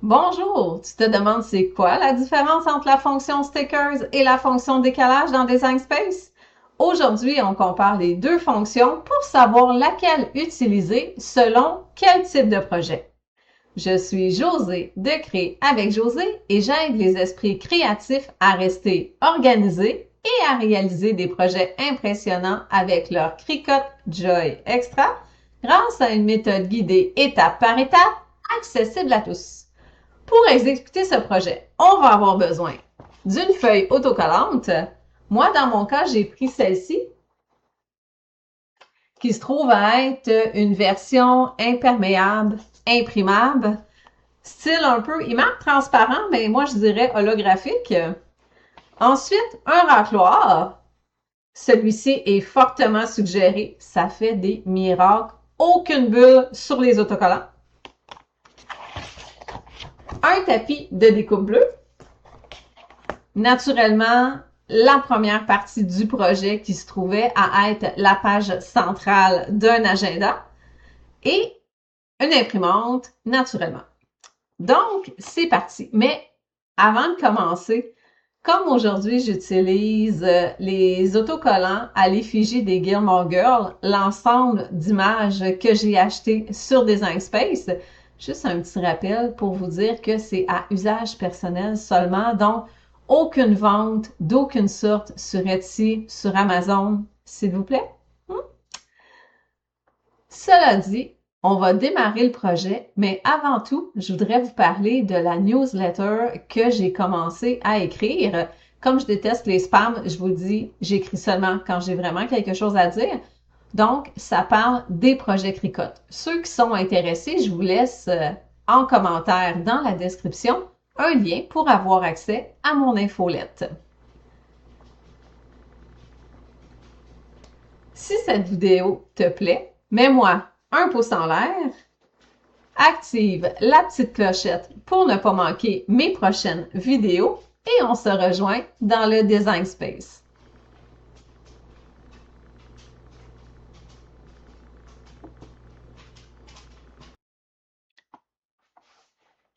Bonjour, tu te demandes c'est quoi la différence entre la fonction stickers et la fonction décalage dans Design Space? Aujourd'hui, on compare les deux fonctions pour savoir laquelle utiliser selon quel type de projet. Je suis Josée de Créer avec Josée et j'aide les esprits créatifs à rester organisés et à réaliser des projets impressionnants avec leur Cricut Joy Extra grâce à une méthode guidée étape par étape accessible à tous. Pour exécuter ce projet, on va avoir besoin d'une feuille autocollante. Moi, dans mon cas, j'ai pris celle-ci, qui se trouve à être une version imperméable, imprimable, style un peu, il marque transparent, mais moi, je dirais holographique. Ensuite, un racloir. Celui-ci est fortement suggéré. Ça fait des miracles. Aucune bulle sur les autocollants. Un tapis de découpe bleue. Naturellement, la première partie du projet qui se trouvait à être la page centrale d'un agenda et une imprimante, naturellement. Donc, c'est parti. Mais avant de commencer, comme aujourd'hui, j'utilise les autocollants à l'effigie des Gilmore Girls, l'ensemble d'images que j'ai achetées sur Design Space, juste un petit rappel pour vous dire que c'est à usage personnel seulement, donc aucune vente d'aucune sorte sur Etsy, sur Amazon, s'il vous plaît. Cela dit, on va démarrer le projet, mais avant tout, je voudrais vous parler de la newsletter que j'ai commencé à écrire. Comme je déteste les spams, je vous dis, j'écris seulement quand j'ai vraiment quelque chose à dire. Donc, ça parle des projets Cricut. Ceux qui sont intéressés, je vous laisse en commentaire dans la description un lien pour avoir accès à mon infolette. Si cette vidéo te plaît, mets-moi un pouce en l'air, active la petite clochette pour ne pas manquer mes prochaines vidéos et on se rejoint dans le Design Space.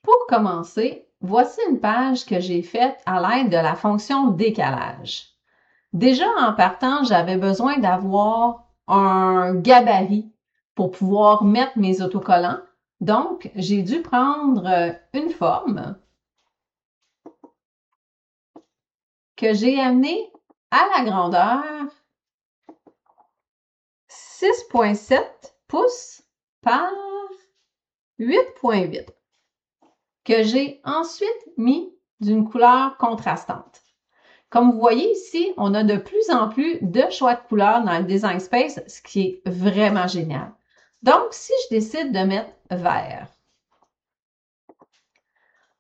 Pour commencer, voici une page que j'ai faite à l'aide de la fonction décalage. Déjà en partant, j'avais besoin d'avoir un gabarit pour pouvoir mettre mes autocollants. Donc, j'ai dû prendre une forme que j'ai amenée à la grandeur 6,7 pouces par 8,8 que j'ai ensuite mis d'une couleur contrastante. Comme vous voyez ici, on a de plus en plus de choix de couleurs dans le Design Space, ce qui est vraiment génial. Donc, si je décide de mettre vert,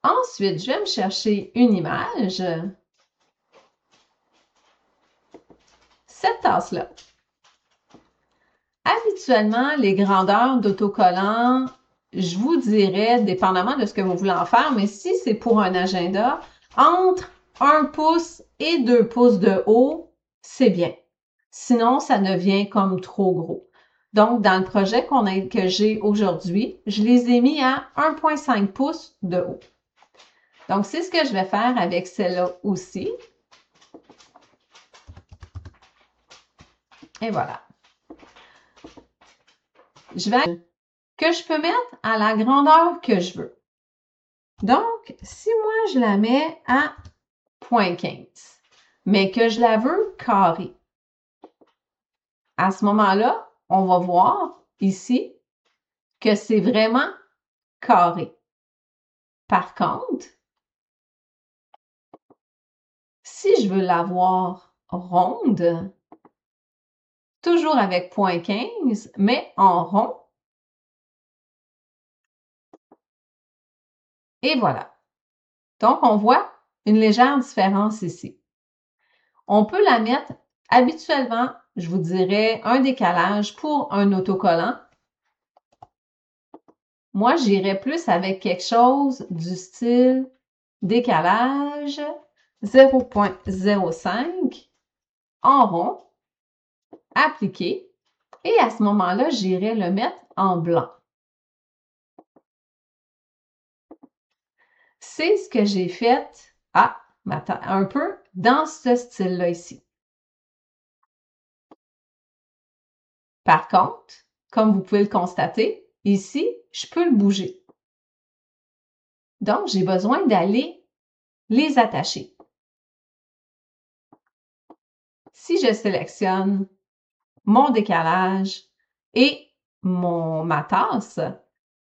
ensuite, je vais me chercher une image, cette tasse-là. Habituellement, les grandeurs d'autocollants, je vous dirais, dépendamment de ce que vous voulez en faire, mais si c'est pour un agenda, entre 1 pouce et 2 pouces de haut, c'est bien. Sinon, ça devient comme trop gros. Donc, dans le projet que j'ai aujourd'hui, je les ai mis à 1,5 pouces de haut. Donc, c'est ce que je vais faire avec celle-là aussi. Et voilà. Que je peux mettre à la grandeur que je veux. Donc, si moi, je la mets à 0,15, mais que je la veux carrée, à ce moment-là, on va voir ici que c'est vraiment carré. Par contre, si je veux l'avoir ronde, toujours avec 0,15, mais en rond, et voilà. Donc, on voit une légère différence ici. On peut la mettre habituellement, je vous dirais, un décalage pour un autocollant. Moi, j'irais plus avec quelque chose du style décalage 0,05 en rond, appliqué, et à ce moment-là, j'irais le mettre en blanc. C'est ce que j'ai fait, un peu dans ce style-là ici. Par contre, comme vous pouvez le constater, ici, je peux le bouger. Donc, j'ai besoin d'aller les attacher. Si je sélectionne mon décalage et ma tasse,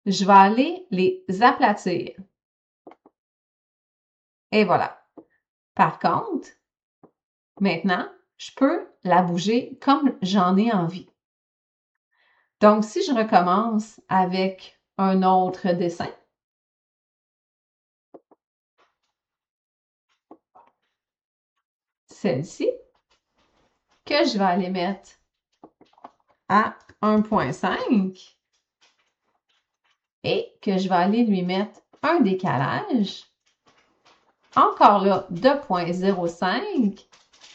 je vais aller les aplatir. Et voilà. Par contre, maintenant, je peux la bouger comme j'en ai envie. Donc, si je recommence avec un autre dessin, celle-ci, que je vais aller mettre à 1.5 et que je vais aller lui mettre un décalage, encore là, de 0.05,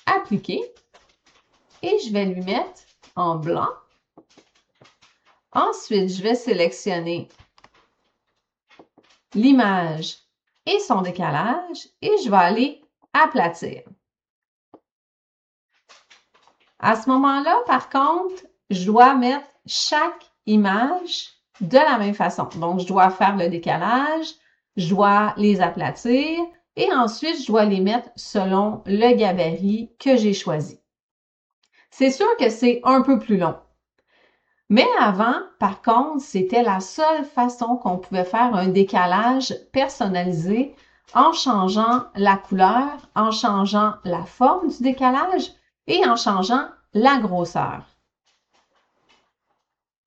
appliquer, et je vais lui mettre en blanc. Ensuite, je vais sélectionner l'image et son décalage et je vais aller aplatir. À ce moment-là, par contre, je dois mettre chaque image de la même façon. Donc, je dois faire le décalage, je dois les aplatir et ensuite, je dois les mettre selon le gabarit que j'ai choisi. C'est sûr que c'est un peu plus long. Mais avant, par contre, c'était la seule façon qu'on pouvait faire un décalage personnalisé en changeant la couleur, en changeant la forme du décalage et en changeant la grosseur.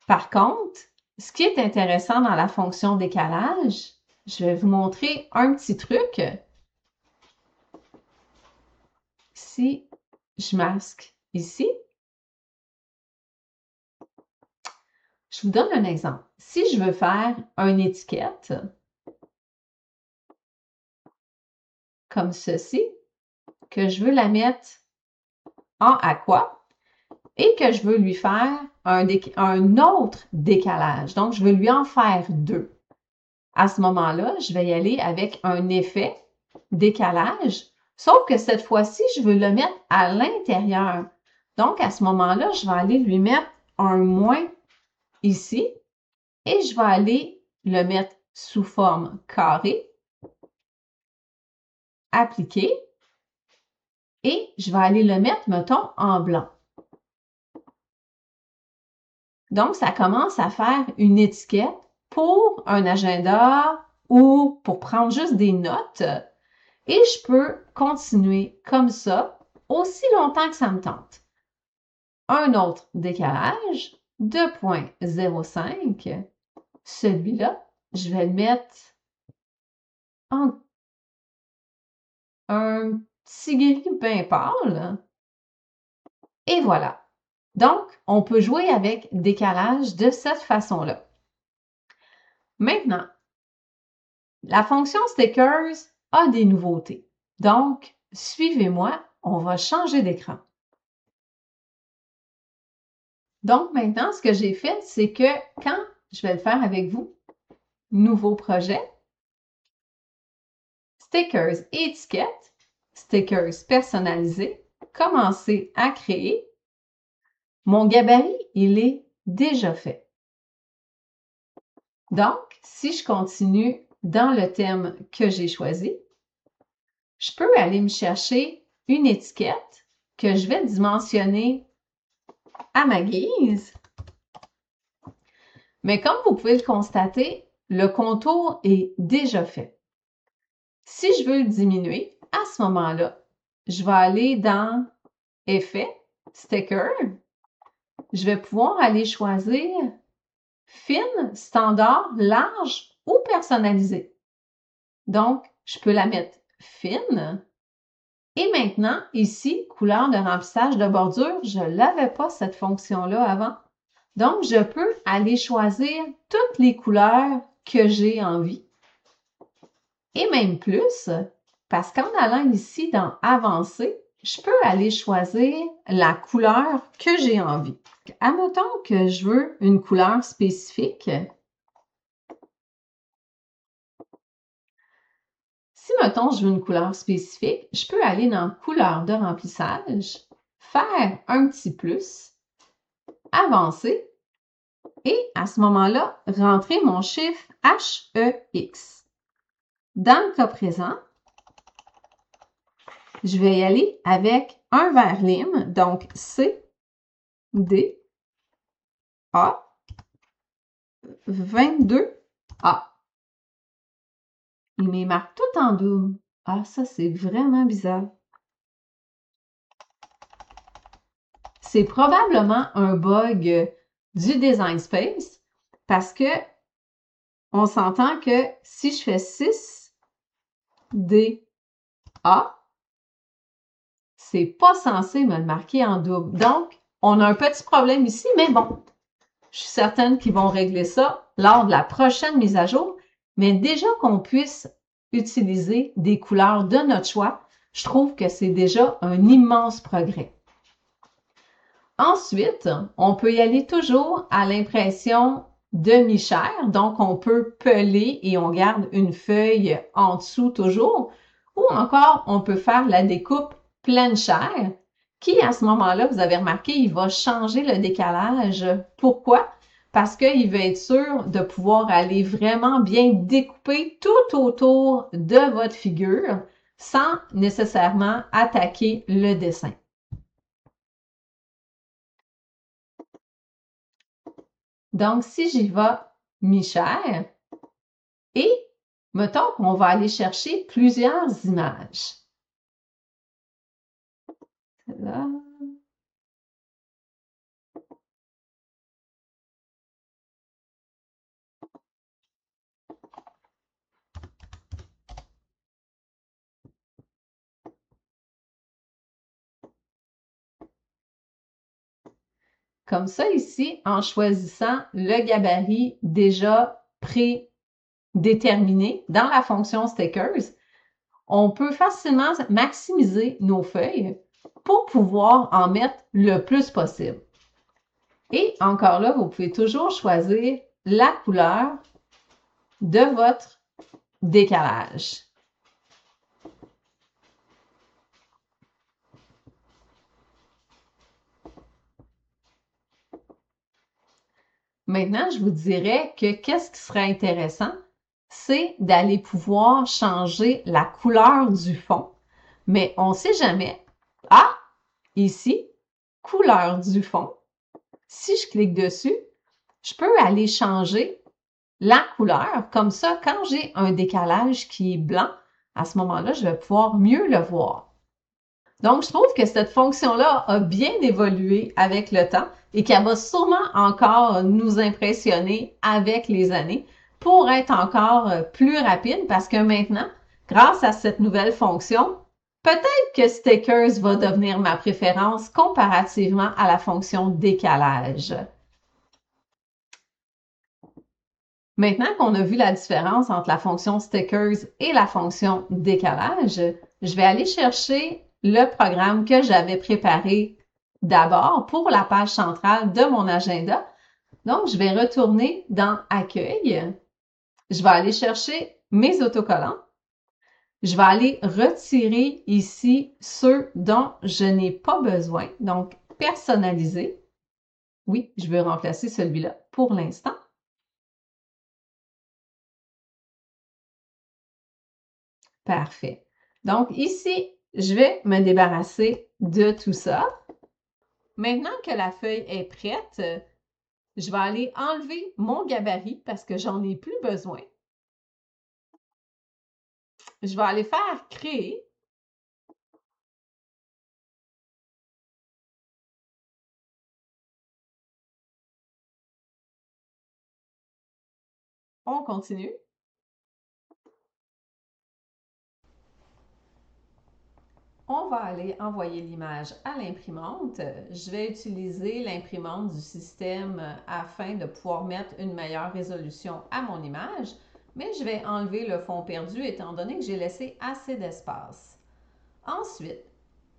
Par contre, ce qui est intéressant dans la fonction décalage, je vais vous montrer un petit truc. Si je masque ici, je vous donne un exemple. Si je veux faire une étiquette comme ceci, que je veux la mettre en aqua et que je veux lui faire un autre décalage. Donc, je veux lui en faire deux. À ce moment-là, je vais y aller avec un effet décalage, sauf que cette fois-ci, je veux le mettre à l'intérieur. Donc, à ce moment-là, je vais aller lui mettre un moins ici et je vais aller le mettre sous forme carrée, appliquer et je vais aller le mettre, mettons, en blanc. Donc, ça commence à faire une étiquette pour un agenda ou pour prendre juste des notes. Et je peux continuer comme ça aussi longtemps que ça me tente. Un autre décalage, 2.05. Celui-là, je vais le mettre en un petit gris bien pâle. Et voilà. Donc, on peut jouer avec décalage de cette façon-là. Maintenant, la fonction Stickers a des nouveautés. Donc, suivez-moi, on va changer d'écran. Donc, maintenant, ce que j'ai fait, c'est que quand je vais le faire avec vous, nouveau projet, Stickers et étiquettes, Stickers personnalisés, commencer à créer. Mon gabarit, il est déjà fait. Donc, si je continue dans le thème que j'ai choisi, je peux aller me chercher une étiquette que je vais dimensionner à ma guise. Mais comme vous pouvez le constater, le contour est déjà fait. Si je veux le diminuer, à ce moment-là, je vais aller dans Effet, Sticker. Je vais pouvoir aller choisir Fine, Standard, Large ou Personnalisé. Donc, je peux la mettre fine. Et maintenant, ici, couleur de remplissage de bordure, je n'avais pas cette fonction-là avant. Donc, je peux aller choisir toutes les couleurs que j'ai envie. Et même plus, parce qu'en allant ici dans Avancer, je peux aller choisir la couleur que j'ai envie. Admettons que je veux une couleur spécifique. Si, mettons, je veux une couleur spécifique, je peux aller dans Couleur de remplissage, faire un petit plus, avancer et à ce moment-là, rentrer mon chiffre HEX. Dans le cas présent, je vais y aller avec un vert lime, donc C, D, A, 22A. Il me marque tout en double. Ah, ça, c'est vraiment bizarre. C'est probablement un bug du Design Space parce que on s'entend que si je fais 6 D A, c'est pas censé me le marquer en double. Donc, on a un petit problème ici, mais bon, je suis certaine qu'ils vont régler ça lors de la prochaine mise à jour. Mais déjà qu'on puisse utiliser des couleurs de notre choix, je trouve que c'est déjà un immense progrès. Ensuite, on peut y aller toujours à l'impression demi-chair. Donc, on peut peler et on garde une feuille en dessous toujours. Ou encore, on peut faire la découpe pleine chair qui, à ce moment-là, vous avez remarqué, il va changer le décalage. Pourquoi? Parce qu'il va être sûr de pouvoir aller vraiment bien découper tout autour de votre figure sans nécessairement attaquer le dessin. Donc, si j'y vais mi-chair, et mettons qu'on va aller chercher plusieurs images. Là. Comme ça ici, en choisissant le gabarit déjà prédéterminé dans la fonction Stickers, on peut facilement maximiser nos feuilles pour pouvoir en mettre le plus possible. Et encore là, vous pouvez toujours choisir la couleur de votre décalage. Maintenant, je vous dirais que qu'est-ce qui serait intéressant, c'est d'aller pouvoir changer la couleur du fond. Mais on ne sait jamais. Ah, ici, couleur du fond. Si je clique dessus, je peux aller changer la couleur. Comme ça, quand j'ai un décalage qui est blanc, à ce moment-là, je vais pouvoir mieux le voir. Donc, je trouve que cette fonction-là a bien évolué avec le temps et qu'elle va sûrement encore nous impressionner avec les années pour être encore plus rapide parce que maintenant, grâce à cette nouvelle fonction, peut-être que Stickers va devenir ma préférence comparativement à la fonction décalage. Maintenant qu'on a vu la différence entre la fonction Stickers et la fonction décalage, je vais aller chercher le programme que j'avais préparé d'abord pour la page centrale de mon agenda. Donc, je vais retourner dans Accueil. Je vais aller chercher mes autocollants. Je vais aller retirer ici ceux dont je n'ai pas besoin. Donc, personnaliser. Oui, je veux remplacer celui-là pour l'instant. Parfait. Donc ici, je vais me débarrasser de tout ça. Maintenant que la feuille est prête, je vais aller enlever mon gabarit parce que j'en ai plus besoin. Je vais aller faire créer. On continue. On va aller envoyer l'image à l'imprimante. Je vais utiliser l'imprimante du système afin de pouvoir mettre une meilleure résolution à mon image, mais je vais enlever le fond perdu étant donné que j'ai laissé assez d'espace. Ensuite,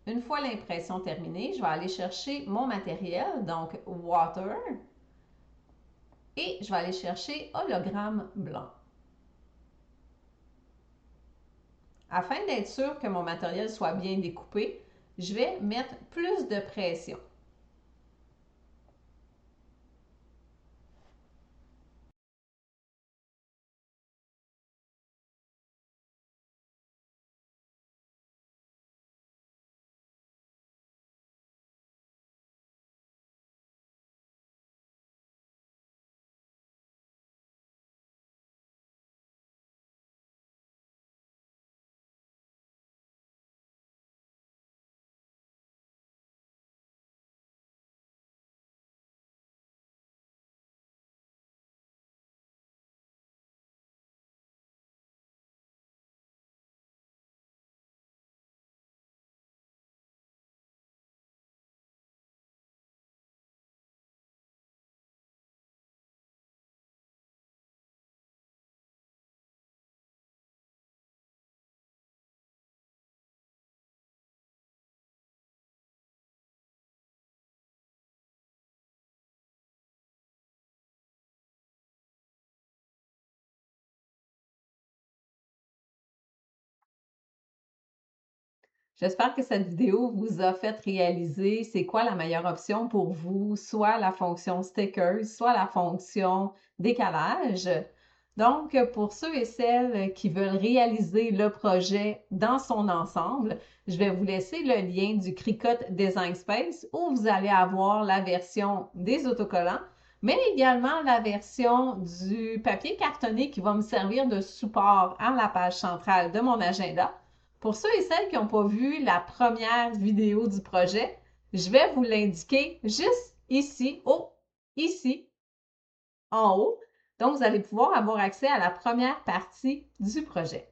une fois l'impression terminée, je vais aller chercher mon matériel, donc Water, et je vais aller chercher Hologramme blanc. Afin d'être sûr que mon matériel soit bien découpé, je vais mettre plus de pression. J'espère que cette vidéo vous a fait réaliser c'est quoi la meilleure option pour vous, soit la fonction stickers, soit la fonction décalage. Donc, pour ceux et celles qui veulent réaliser le projet dans son ensemble, je vais vous laisser le lien du Cricut Design Space où vous allez avoir la version des autocollants, mais également la version du papier cartonné qui va me servir de support à la page centrale de mon agenda. Pour ceux et celles qui n'ont pas vu la première vidéo du projet, je vais vous l'indiquer juste ici, ici, en haut. Donc, vous allez pouvoir avoir accès à la première partie du projet.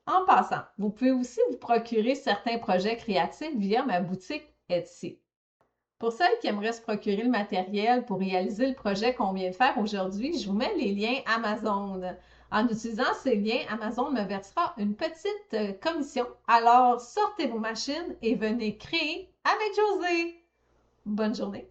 En passant, vous pouvez aussi vous procurer certains projets créatifs via ma boutique Etsy. Pour celles qui aimeraient se procurer le matériel pour réaliser le projet qu'on vient de faire aujourd'hui, je vous mets les liens Amazon. En utilisant ces liens, Amazon me versera une petite commission. Alors, sortez vos machines et venez créer avec Josée. Bonne journée!